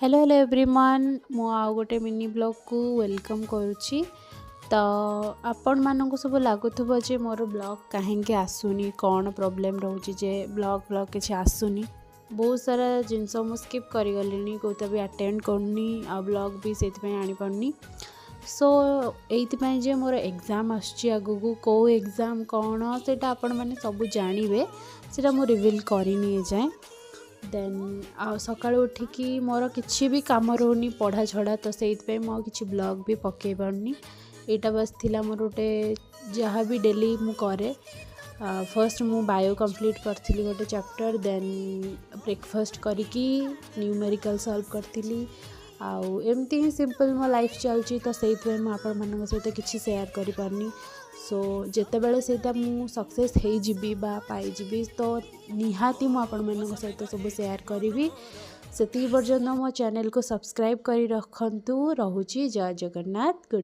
Hello hello everyone मु आउ गोटे मिनी ब्लॉग को वेलकम करुच्ची। तो आपण मानक सब लगुव जे मोर ब्लॉग कहीं आसुनी कौन प्रोब्लेम रोचे जे ब्लॉग ब्लॉग किसी आसुनी। बहुत सारा जिनस मु स्किप कर गली कौटा भी अटेंड करनी आ ब्लॉग भी से आनी पारनी। सो ये जे मोर एग्जाम आगू कौ एग्जाम कौन से आपण मैंने सब जानवे से मु रिवील करनी जाए। देन सका उठिकी मोर किसी भी कम रोनी पढ़ा छड़ा तो से मुझे ब्लॉग भी पकई पारनी। यहाँ बस थिला मोर गोटे जहाँ भी डेली मु करे फर्स्ट मु बायो कंप्लीट करी गोटे चैप्टर देन ब्रेकफास्ट करिकी न्यूमेरिकल सॉल्व करती आउ एमती ही सिंपल मो लाइफ चलची। तो से आपण सहित किसी शेयर करि पारनी। सो जिते बड़े से मु सक्सेस हो जीवी बा पाई जीवी तो निहाती मु आपण मान सहित सब शेयर करी। से पर्यटन मो चैनल को सब्सक्राइब करी रखंतु। रहुची जय जगन्नाथ।